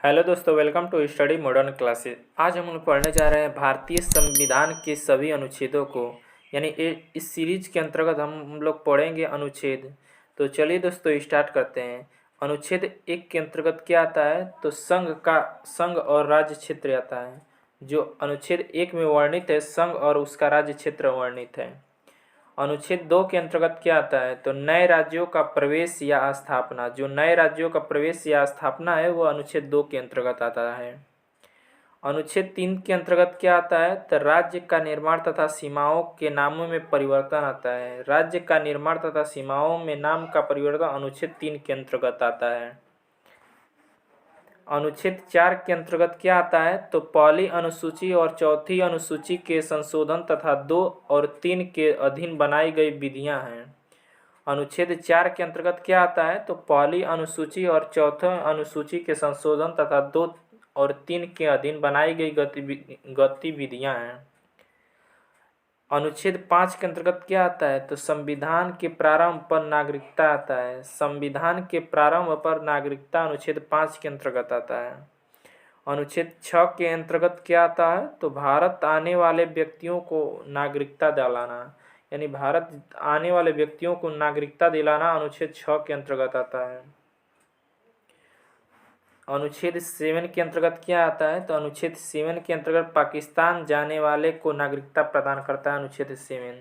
Hello दोस्तों, welcome to study modern classes. आज हम लोग पढ़ने जा रहे हैं भारतीय संविधान के सभी अनुच्छेदों को। यानी इस सीरीज के अंतर्गत हम लोग पढ़ेंगे अनुच्छेद। तो चलिए दोस्तों स्टार्ट करते हैं। अनुच्छेद 1 के अंतर्गत क्या आता है? तो संघ और राज्य क्षेत्र आता है। जो अनुच्छेद 1 में वर्णित है, संघ और उसका राज्य क्षेत्र वर्णित है। अनुच्छेद 2 के अंतर्गत क्या आता है? तो नए राज्यों का प्रवेश या स्थापना। जो नए राज्यों का प्रवेश या स्थापना है वो अनुच्छेद 2 के अंतर्गत आता है। अनुच्छेद 3 के अंतर्गत क्या आता है? तो राज्य का निर्माण तथा सीमाओं के नामों में परिवर्तन आता है। राज्य का निर्माण तथा सीमाओं में नाम का परिवर्तन अनुच्छेद 3 के अंतर्गत आता है। अनुच्छेद 4 के अंतर्गत क्या आता है? तो पहली अनुसूची और चौथी अनुसूची के संशोधन तथा 2 और 3 के अधीन बनाई गई विधियां हैं। अनुच्छेद 4 के अंतर्गत क्या आता है? तो पहली अनुसूची और चौथी अनुसूची के संशोधन तथा 2 और 3 के अधीन बनाई गई गतिविधियां हैं। अनुच्छेद 5 के अंतर्गत क्या आता है? तो संविधान के प्रारंभ पर नागरिकता आता है। संविधान के प्रारंभ पर नागरिकता अनुच्छेद 5 के अंतर्गत आता है। अनुच्छेद 6 के अंतर्गत क्या आता है? तो भारत आने वाले व्यक्तियों को नागरिकता दिलाना। यानी भारत आने वाले व्यक्तियों को नागरिकता दिलाना अनुच्छेद 6 के अंतर्गत आता है। अनुच्छेद 7 के अंतर्गत क्या आता है? तो अनुच्छेद 7 के अंतर्गत पाकिस्तान जाने वाले को नागरिकता प्रदान करता है। अनुच्छेद 7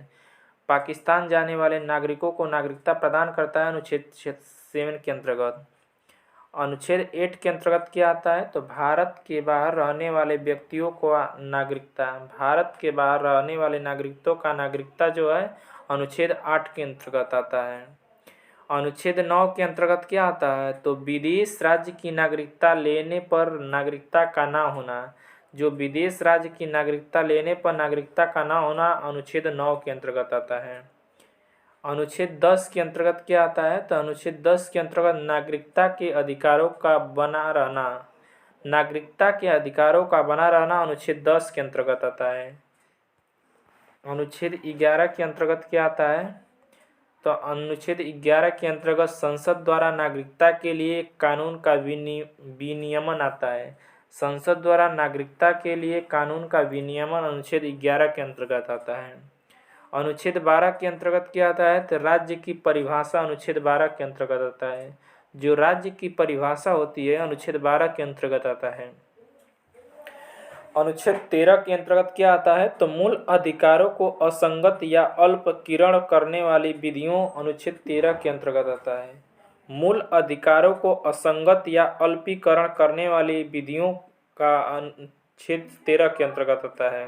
पाकिस्तान जाने वाले नागरिकों को नागरिकता प्रदान करता है अनुच्छेद 7 के अंतर्गत। अनुच्छेद 8 के अंतर्गत क्या आता है? तो भारत के बाहर रहने वाले व्यक्तियों को नागरिकता। भारत के बाहर रहने वाले नागरिकों का नागरिकता जो है अनुच्छेद 8 के अंतर्गत आता है। अनुच्छेद 9 के अंतर्गत क्या आता है? तो विदेश राज्य की नागरिकता लेने पर नागरिकता का ना होना। जो विदेश राज्य की नागरिकता लेने पर नागरिकता का ना होना अनुच्छेद 9 के अंतर्गत आता है। अनुच्छेद 10 के अंतर्गत क्या आता है? तो अनुच्छेद 10 के अंतर्गत नागरिकता के अधिकारों का बना रहना। नागरिकता के अधिकारों का बना रहना अनुच्छेद 10 के अंतर्गत आता है। अनुच्छेद 11 के अंतर्गत क्या आता है? तो अनुच्छेद 11 के अंतर्गत संसद द्वारा नागरिकता के लिए कानून का विनियमन आता है। संसद द्वारा नागरिकता के लिए कानून का विनियमन अनुच्छेद 11 के अंतर्गत आता है। अनुच्छेद 12 के अंतर्गत क्या आता है? तो राज्य की परिभाषा अनुच्छेद 12 के अंतर्गत आता है। जो राज्य की परिभाषा होती है अनुच्छेद 12 के अंतर्गत आता है। अनुच्छेद 13 के अंतर्गत क्या आता है? तो मूल अधिकारों को असंगत या अल्पकीकरण करने वाली विधियों अनुच्छेद 13 के अंतर्गत आता है। मूल अधिकारों को असंगत या अल्पीकरण करने वाली विधियों का अनुच्छेद 13 के अंतर्गत आता है।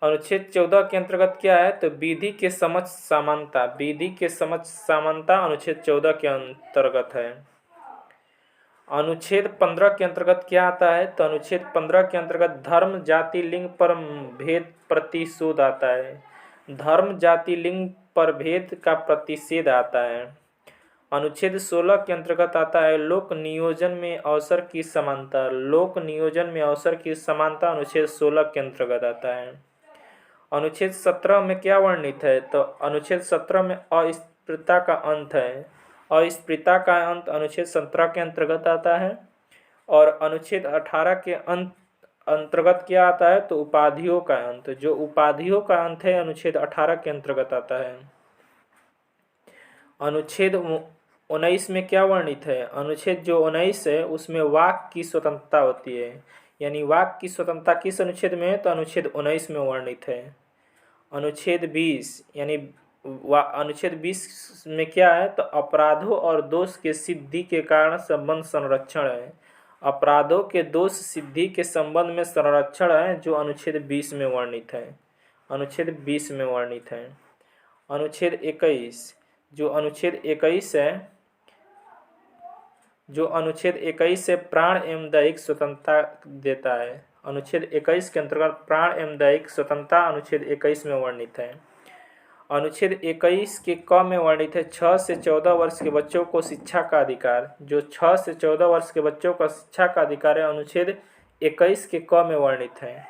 अनुच्छेद 14 के अंतर्गत क्या है? तो विधि के समक्ष समानता। विधि के समक्ष समानता अनुच्छेद 14 के अंतर्गत है। अनुच्छेद 15 के अंतर्गत क्या आता है? तो अनुच्छेद 15 के अंतर्गत धर्म जाति लिंग पर भेद प्रतिशोध आता है। धर्म जाति लिंग पर भेद का प्रतिषेध आता है। अनुच्छेद 16 के अंतर्गत आता है लोक नियोजन में अवसर की समानता। लोक नियोजन में अवसर की समानता अनुच्छेद 16 के अंतर्गत आता है। अनुच्छेद 17 में क्या वर्णित है? तो अनुच्छेद 17 में अस्पृश्यता का अंत है। अस्पृश्यता का अंत अनुच्छेद 17 के अंतर्गत आता है। और अनुच्छेद 18 के अंतर्गत क्या आता है? तो उपाधियों का अंत। जो उपाधियों का अंत है अनुच्छेद 18 के अंतर्गत आता है। अनुच्छेद 19 में क्या वर्णित है? अनुच्छेद जो 19 है उसमें वाक की स्वतंत्रता होती है। यानी वाक की स्वतंत्रता किस अनुच्छेद में है? तो अनुच्छेद 19 में वर्णित है। अनुच्छेद 20 यानी अनुच्छेद 20 में क्या है? तो अपराधों और दोष के सिद्धि के कारण संबंध संरक्षण है। अपराधों के दोष सिद्धि के संबंध में संरक्षण है जो अनुच्छेद 20 में वर्णित है। अनुच्छेद 20 में वर्णित है। अनुच्छेद 21 जो अनुच्छेद 21 है जो अनुच्छेद 21 से प्राण एवं दैहिक स्वतंत्रता देता है। अनुच्छेद 21 के अंतर्गत प्राण एवं दैहिक स्वतंत्रता अनुच्छेद 21 में वर्णित है। अनुच्छेद 21 के क में वर्णित है 6 से 14 वर्ष के बच्चों को शिक्षा का अधिकार। जो 6 से 14 वर्ष के बच्चों का शिक्षा का अधिकार है अनुच्छेद 21 के क में वर्णित है।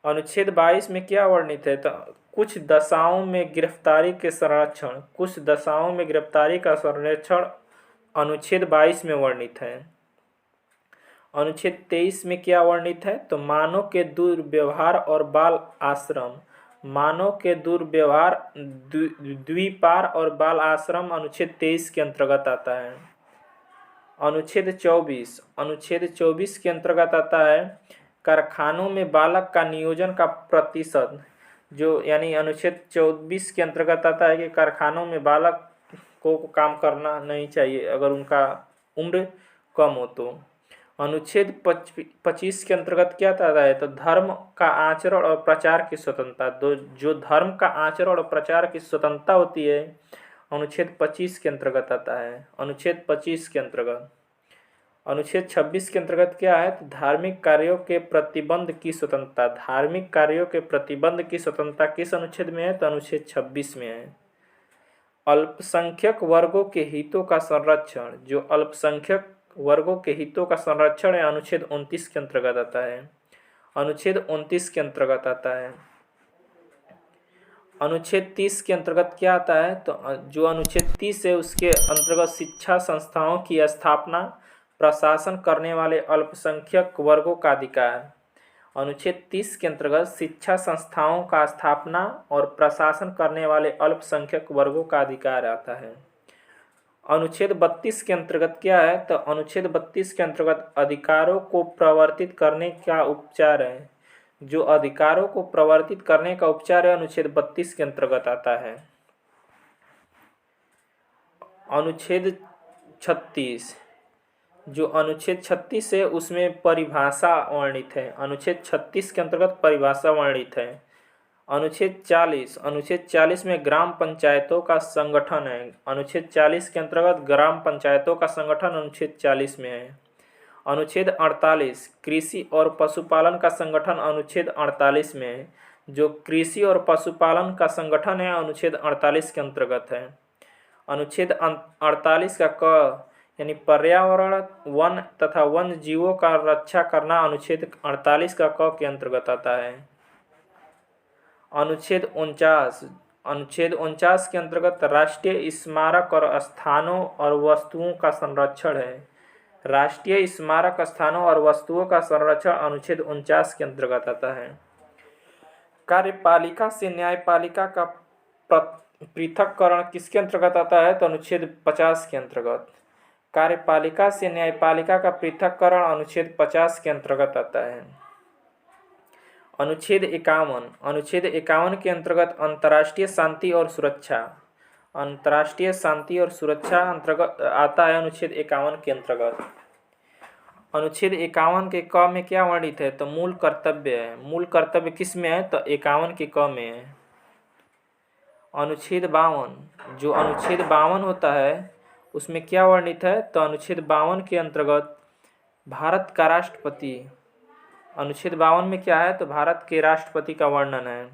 अनुच्छेद 22 में क्या वर्णित है? तो कुछ दशाओं में गिरफ्तारी के संरक्षण। कुछ दशाओं में गिरफ्तारी का संरक्षण अनुच्छेद 22 में वर्णित है। अनुच्छेद 23 में क्या वर्णित है? तो मानव के दुर्व्यवहार और बाल आश्रम। मानव के दुर्व्यवहार, द्विपार और बाल आश्रम अनुच्छेद 23 के अंतर्गत आता है। अनुच्छेद 24 के अंतर्गत आता है कारखानों में बालक का नियोजन का प्रतिशत, जो यानी अनुच्छेद 24 के अंतर्गत आता है कि कारखानों में बालक को काम करना नहीं चाहिए अगर उनका उम्र कम हो तो। अनुच्छेद 25 के अंतर्गत क्या आता है? तो धर्म का आचरण और प्रचार की स्वतंत्रता। जो धर्म का आचरण और प्रचार की स्वतंत्रता होती है अनुच्छेद 25 के अंतर्गत आता है। अनुच्छेद 25 के अंतर्गत। अनुच्छेद 26 के अंतर्गत क्या है? तो धार्मिक कार्यों के प्रतिबंध की स्वतंत्रता। धार्मिक कार्यों के प्रतिबंध की स्वतंत्रता किस अनुच्छेद में है? तो अनुच्छेद 26 में है। अल्पसंख्यक वर्गों के हितों का संरक्षण। जो अल्पसंख्यक वर्गों के हितों का संरक्षण है अनुच्छेद 29 के अंतर्गत आता है। अनुच्छेद 29 के अंतर्गत आता है। अनुच्छेद 30 के अंतर्गत क्या आता है? तो जो अनुच्छेद 30 है उसके अंतर्गत शिक्षा संस्थाओं की स्थापना, प्रशासन करने वाले अल्पसंख्यक वर्गों का अधिकार। अनुच्छेद 30 के अंतर्गत शिक्षा संस्थाओं का स्थापना और प्रशासन करने वाले अल्पसंख्यक वर्गों का अधिकार आता है। अनुच्छेद 32 के अंतर्गत क्या है? तो अनुच्छेद 32 के अंतर्गत अधिकारों को प्रवर्तित करने का उपचार है। जो अधिकारों को प्रवर्तित करने का उपचार है अनुच्छेद 32 के अंतर्गत आता है। अनुच्छेद 36, जो अनुच्छेद 36 है उसमें परिभाषा वर्णित है। अनुच्छेद 36 के अंतर्गत परिभाषा वर्णित है। अनुच्छेद 40 में ग्राम पंचायतों का संगठन है। अनुच्छेद 40 के अंतर्गत ग्राम पंचायतों का संगठन अनुच्छेद 40 में है। अनुच्छेद 48 कृषि और पशुपालन का संगठन अनुच्छेद 48 में है। जो कृषि और पशुपालन का संगठन है अनुच्छेद 48 के अंतर्गत है। अनुच्छेद 48 का क यानी पर्यावरण, वन तथा वन्य जीवों का रक्षा करना अनुच्छेद 48 का क के अंतर्गत आता है। अनुच्छेद 49 के अंतर्गत राष्ट्रीय स्मारक और स्थानों और वस्तुओं का संरक्षण है। राष्ट्रीय स्मारक, स्थानों और वस्तुओं का संरक्षण अनुच्छेद 49 के अंतर्गत आता है। कार्यपालिका से न्यायपालिका का पृथक्करण किसके अंतर्गत आता है? तो अनुच्छेद 50 के अंतर्गत। कार्यपालिका से न्यायपालिका का पृथक्करण अनुच्छेद 50 के अंतर्गत आता है। अनुच्छेद 51 के अंतर्गत अंतर्राष्ट्रीय शांति और सुरक्षा। अंतर्राष्ट्रीय शांति और सुरक्षा अंतर्गत आता है अनुच्छेद 51 के अंतर्गत। अनुच्छेद 51 के क में क्या वर्णित है? तो मूल कर्तव्य है। मूल कर्तव्य किस में है? तो 51 के क में है। अनुच्छेद 52, जो अनुच्छेद 52 होता है उसमें क्या वर्णित है? तो अनुच्छेद 52 के अंतर्गत भारत का राष्ट्रपति। अनुच्छेद 52 में क्या है? तो भारत के राष्ट्रपति का वर्णन है।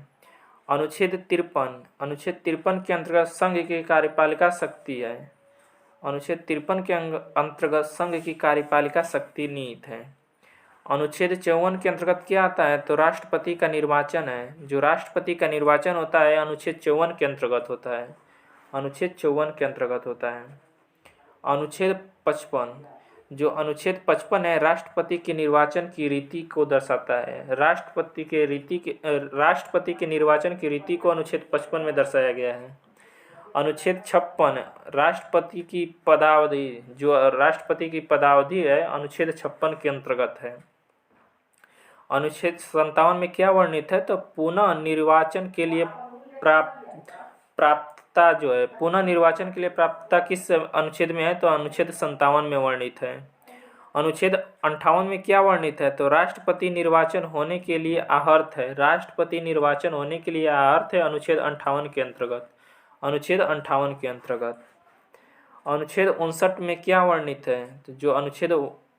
अनुच्छेद 53 के अंतर्गत संघ की कार्यपालिका शक्ति है। अनुच्छेद 53 के अंतर्गत संघ की कार्यपालिका शक्ति नीति है। अनुच्छेद 54 के अंतर्गत क्या आता है? तो राष्ट्रपति का निर्वाचन है। जो राष्ट्रपति का निर्वाचन होता है अनुच्छेद 54 के अंतर्गत होता है। अनुच्छेद 54 के अंतर्गत होता है। अनुच्छेद 55, जो अनुच्छेद 55 है राष्ट्रपति के निर्वाचन की रीति को दर्शाता है। राष्ट्रपति के निर्वाचन की रीति को अनुच्छेद 55 में दर्शाया गया है। अनुच्छेद 56 राष्ट्रपति की पदावधि। जो राष्ट्रपति की पदावधि है अनुच्छेद 56 के अंतर्गत है। अनुच्छेद 57 में क्या वर्णित है? तो पुनः निर्वाचन के लिए प्राप्तता जो है, पुनः निर्वाचन के लिए प्राप्तता किस अनुच्छेद में है? तो अनुच्छेद 57 में वर्णित है। अनुच्छेद 58 में क्या वर्णित है? तो राष्ट्रपति निर्वाचन होने के लिए आहर्त है। राष्ट्रपति निर्वाचन होने के लिए आहर्त है अनुच्छेद 58 के अंतर्गत। अनुच्छेद 58 के अंतर्गत। अनुच्छेद 59 में क्या वर्णित है? तो जो अनुच्छेद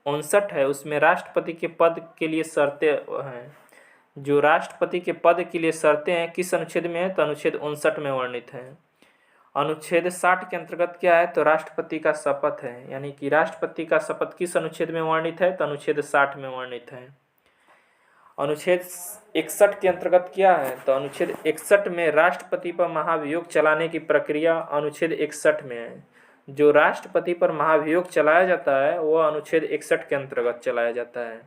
59 है उसमें राष्ट्रपति के पद के लिए शर्तें हैं। जो राष्ट्रपति के पद के लिए शर्तें हैं किस अनुच्छेद में है? तो अनुच्छेद 59 में वर्णित है। अनुच्छेद 60 के अंतर्गत क्या है? तो राष्ट्रपति का शपथ है। यानी कि राष्ट्रपति का शपथ किस अनुच्छेद में वर्णित है? तो अनुच्छेद 60 में वर्णित है। अनुच्छेद 61 के अंतर्गत क्या है? तो अनुच्छेद 61 में राष्ट्रपति पर महाभियोग चलाने की प्रक्रिया अनुच्छेद 61 में है। जो राष्ट्रपति पर महाभियोग चलाया जाता है वह अनुच्छेद 61 के अंतर्गत चलाया जाता है।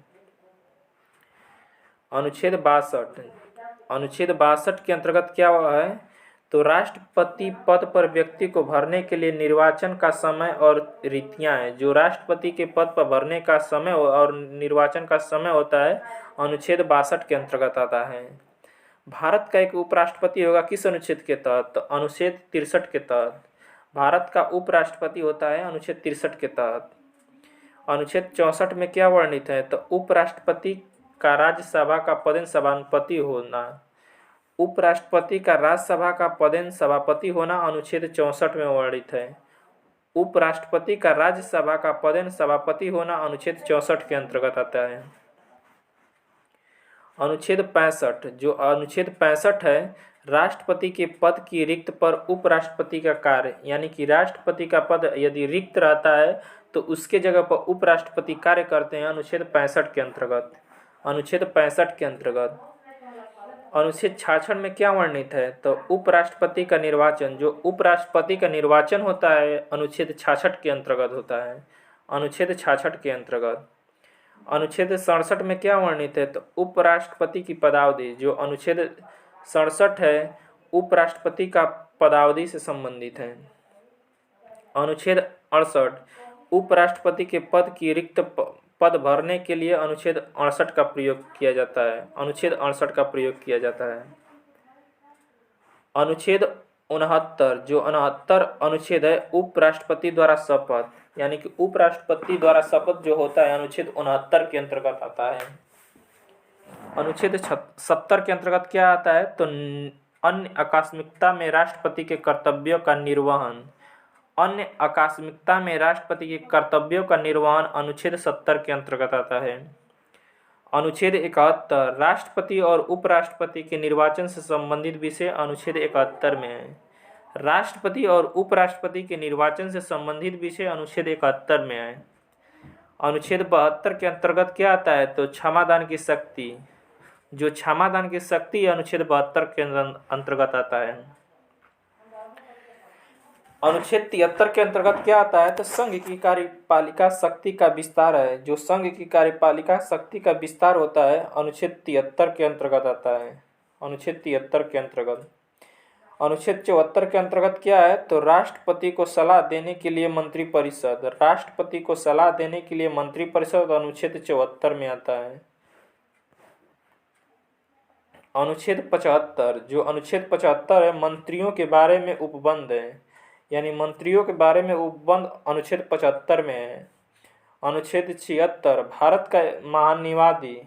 अनुच्छेद 62 के अंतर्गत क्या हुआ है, तो राष्ट्रपति पद पर व्यक्ति को भरने के लिए निर्वाचन का समय और रीतियां हैं। जो राष्ट्रपति के पद पर भरने का समय और निर्वाचन का समय होता है अनुच्छेद 62 के अंतर्गत आता है। भारत का एक उपराष्ट्रपति होगा किस अनुच्छेद के तहत, तो अनुच्छेद 63 के तहत। भारत का उपराष्ट्रपति होता है अनुच्छेद 63 के तहत। अनुच्छेद 64 में क्या वर्णित है, तो उपराष्ट्रपति का राज्यसभा का पदेन सभापति होना। उपराष्ट्रपति का राज्यसभा का पदेन सभापति होना अनुच्छेद 64 में वर्णित है। उपराष्ट्रपति का राज्यसभा का पदेन सभापति होना अनुच्छेद 64 के अंतर्गत आता है। अनुच्छेद 65, जो अनुच्छेद 65 है, राष्ट्रपति के पद की रिक्त पर उपराष्ट्रपति का कार्य, यानी कि राष्ट्रपति का पद यदि रिक्त रहता है तो उसके जगह पर उपराष्ट्रपति कार्य करते हैं अनुच्छेद 65 के अंतर्गत। अनुच्छेद 65 के अंतर्गत अनुच्छेद 66 में क्या वर्णित है, तो उपराष्ट्रपति का निर्वाचन, जो उपराष्ट्रपति का निर्वाचन होता है अनुच्छेद 66 के अंतर्गत होता है। अनुच्छेद 66 के अंतर्गत अनुच्छेद 67 में क्या वर्णित है, तो उपराष्ट्रपति की पदावधि, जो अनुच्छेद 67 है उपराष्ट्रपति का पदावधि से संबंधित है। अनुच्छेद 68 उपराष्ट्रपति के पद की रिक्त पद भरने के लिए अनुच्छेद 68 का प्रयोग किया जाता है। अनुच्छेद 68 का प्रयोग किया जाता है। अनुच्छेद 69, जो 69 अनुच्छेद है उपराष्ट्रपति द्वारा शपथ, यानी कि उपराष्ट्रपति द्वारा शपथ जो होता है अनुच्छेद 69 के अंतर्गत आता है। अनुच्छेद 70 के अंतर्गत क्या आता है, तो अन्य आकस्मिकता में राष्ट्रपति के कर्तव्यों का निर्वहन। अन्य आकस्मिकता में राष्ट्रपति के कर्तव्यों का निर्वहन अनुच्छेद 70 के अंतर्गत आता है। अनुच्छेद 71 राष्ट्रपति और उपराष्ट्रपति के निर्वाचन से संबंधित विषय अनुच्छेद 71 में है। राष्ट्रपति और उपराष्ट्रपति के निर्वाचन से संबंधित विषय अनुच्छेद 71 में है। अनुच्छेद 72 के अंतर्गत क्या आता है, तो क्षमादान की शक्ति, जो क्षमादान की शक्ति अनुच्छेद 72 के अंतर्गत आता है। अनुच्छेद 73 के अंतर्गत क्या आता है, तो संघ की कार्यपालिका शक्ति का विस्तार है। जो संघ की कार्यपालिका शक्ति का विस्तार होता है अनुच्छेद 73 के अंतर्गत आता है। अनुच्छेद 73 के अंतर्गत अनुच्छेद 74 के अंतर्गत क्या है, तो राष्ट्रपति को सलाह देने के लिए मंत्रिपरिषद। राष्ट्रपति को सलाह देने के लिए मंत्रिपरिषद अनुच्छेद 74 में आता है। अनुच्छेद 75, जो अनुच्छेद 75 है मंत्रियों के बारे में उपबंध है, यानी मंत्रियों के बारे में उपबंध अनुच्छेद 75 में है। अनुच्छेद 76 भारत का महानिवादी,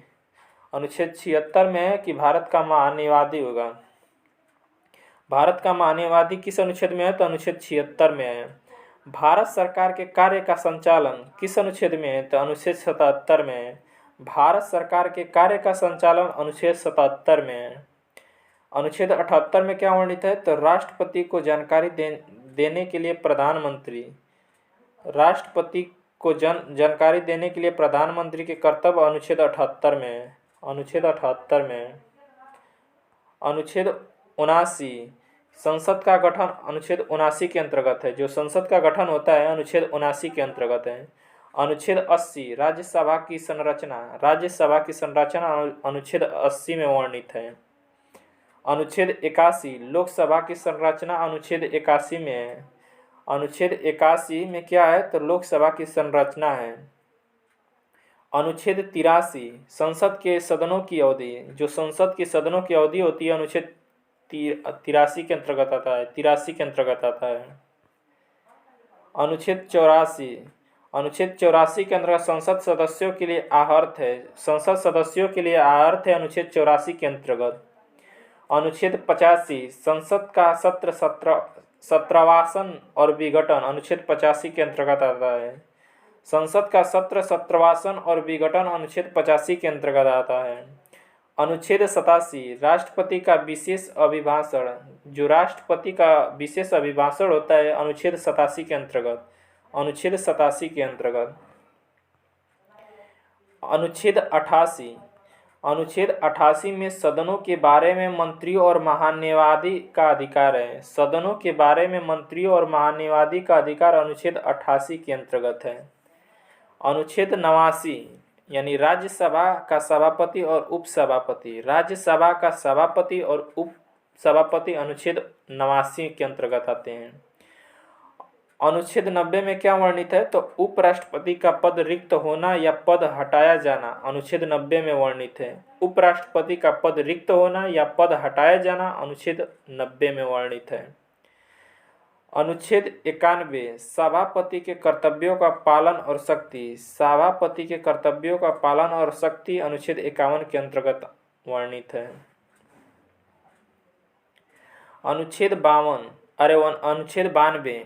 अनुच्छेद 76 में है कि भारत का महानिवादी होगा। भारत का महानिवादी किस अनुच्छेद में है, तो अनुच्छेद 76 में है। भारत सरकार के कार्य का संचालन किस अनुच्छेद में है, तो अनुच्छेद 77 में है। भारत सरकार के कार्य का संचालन अनुच्छेद 77 में है। अनुच्छेद 78 में क्या वर्णित है, तो राष्ट्रपति को जानकारी देने के लिए प्रधानमंत्री, राष्ट्रपति को जानकारी देने के लिए प्रधानमंत्री के कर्तव्य अनुच्छेद 78 में है। अनुच्छेद 78 में अनुच्छेद 79 संसद का गठन अनुच्छेद 79 के अंतर्गत है। जो संसद का गठन होता है अनुच्छेद 79 के अंतर्गत है। अनुच्छेद 80 राज्यसभा की संरचना, राज्यसभा की संरचना अनुच्छेद 80 में वर्णित है। अनुच्छेद 81 लोकसभा की संरचना अनुच्छेद 81 में है। अनुच्छेद 81 में क्या है, तो लोकसभा की संरचना है। अनुच्छेद 83 संसद के सदनों की अवधि, जो संसद के सदनों की अवधि होती है अनुच्छेद 83 के अंतर्गत आता है। 83 के अंतर्गत आता है। अनुच्छेद 84 अनुच्छेद 84 के अंतर्गत संसद सदस्यों के लिए आहर्त है। संसद सदस्यों के लिए आहर्त है अनुच्छेद 84 के अंतर्गत। अनुच्छेद 85 संसद का सत्र सत्रवासन और विघटन अनुच्छेद 85 के अंतर्गत आता है। संसद का सत्र सत्रवासन और विघटन अनुच्छेद 85 के अंतर्गत आता है। अनुच्छेद 87 राष्ट्रपति का विशेष अभिभाषण, जो राष्ट्रपति का विशेष अभिभाषण होता है अनुच्छेद 87 के अंतर्गत। अनुच्छेद 87 के अंतर्गत अनुच्छेद 88 अनुच्छेद 88 में सदनों के बारे में मंत्रियों और महान्यायवादी का अधिकार है। सदनों के बारे में मंत्रियों और महान्यायवादी का अधिकार अनुच्छेद 88 के अंतर्गत है। अनुच्छेद 89 यानी राज्यसभा का सभापति और उपसभापति। राज्यसभा का सभापति और उपसभापति अनुच्छेद 89 के अंतर्गत आते हैं। अनुच्छेद 90 में क्या वर्णित है? तो उपराष्ट्रपति का पद रिक्त होना या पद हटाया जाना अनुच्छेद 90 में वर्णित है। उपराष्ट्रपति का पद रिक्त होना या पद हटाया जाना अनुच्छेद 90 में वर्णित है। अनुच्छेद 91 सभापति के कर्तव्यों का पालन और शक्ति। सभापति के कर्तव्यों का पालन और शक्ति अनुच्छेद 51 के अंतर्गत वर्णित है। अनुच्छेद 92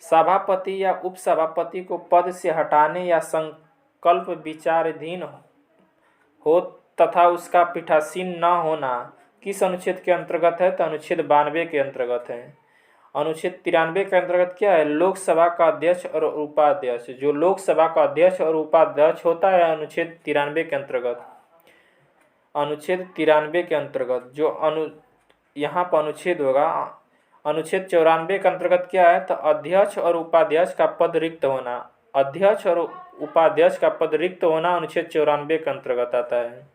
सभापति या उपसभापति को पद से हटाने या संकल्प विचाराधीन हो तथा उसका पीठासीन न होना किस अनुच्छेद के अंतर्गत है? तो अनुच्छेद 92 के अंतर्गत है। अनुच्छेद 93 के अंतर्गत क्या है? लोकसभा का अध्यक्ष और उपाध्यक्ष। जो लोकसभा का अध्यक्ष और उपाध्यक्ष होता है अनुच्छेद 93 के अंतर्गत। अनुच्छेद 93 के अंतर्गत जो यहाँ पर अनुच्छेद होगा अनुच्छेद 94 के अंतर्गत क्या है? तो अध्यक्ष और उपाध्यक्ष का पद रिक्त होना। अध्यक्ष और उपाध्यक्ष का पद रिक्त होना अनुच्छेद 94 के अंतर्गत आता है।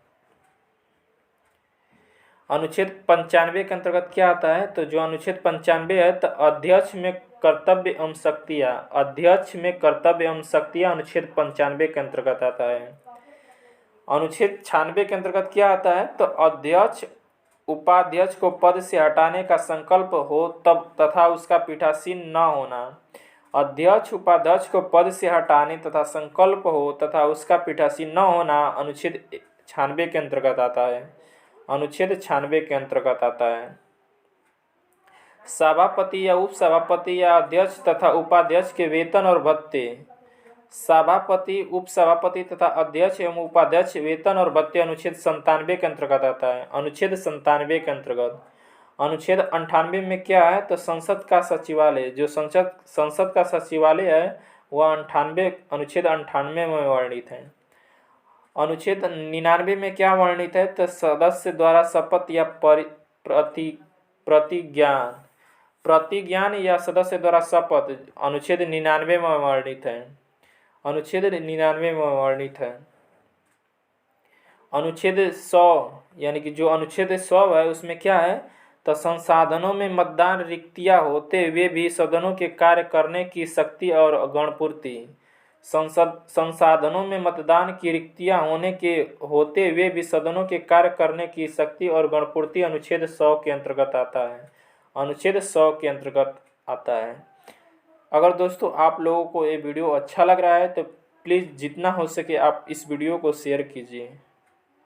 अनुच्छेद 95 के अंतर्गत क्या आता है? तो जो अनुच्छेद 95 है तो अध्यक्ष में कर्तव्य एवं शक्तियाँ। अध्यक्ष में कर्तव्य एवं शक्तियाँ अनुच्छेद 95 के अंतर्गत आता है। अनुच्छेद 96 के अंतर्गत क्या आता है? तो अध्यक्ष उपाध्यक्ष को पद से हटाने का संकल्प हो तब तथा उसका पीठासीन न होना। अध्यक्ष उपाध्यक्ष को पद से हटाने तथा संकल्प हो तथा उसका पीठासीन न होना अनुच्छेद 96 के अंतर्गत आता है। अनुच्छेद 96 के अंतर्गत आता है। सभापति या उपसभापति या अध्यक्ष तथा उपाध्यक्ष के वेतन और भत्ते। सभापति उपसभापति तथा अध्यक्ष एवं उपाध्यक्ष वेतन और भत्ते अनुच्छेद 97 के अंतर्गत आता है। अनुच्छेद 97 के अंतर्गत। अनुच्छेद 98 में क्या है? तो संसद का सचिवालय। जो संसद का सचिवालय है वह अनुच्छेद 98 में वर्णित है। अनुच्छेद 99 में क्या वर्णित है? तो सदस्य द्वारा शपथ या प्रतिज्ञान या सदस्य द्वारा शपथ अनुच्छेद 99 में वर्णित है। अनुच्छेद 99 में वर्णित है। अनुच्छेद 100 यानी कि जो अनुच्छेद 100 है उसमें क्या है? तो संसाधनों में मतदान रिक्तियां होते हुए भी सदनों के कार्य करने की शक्ति और गणपूर्ति। संसाधनों में मतदान की रिक्तियां होते हुए भी सदनों के कार्य करने की शक्ति और गणपूर्ति अनुच्छेद 100 के अंतर्गत आता है। अनुच्छेद 100 के अंतर्गत आता है। अगर दोस्तों आप लोगों को ये वीडियो अच्छा लग रहा है तो प्लीज़ जितना हो सके आप इस वीडियो को शेयर कीजिए।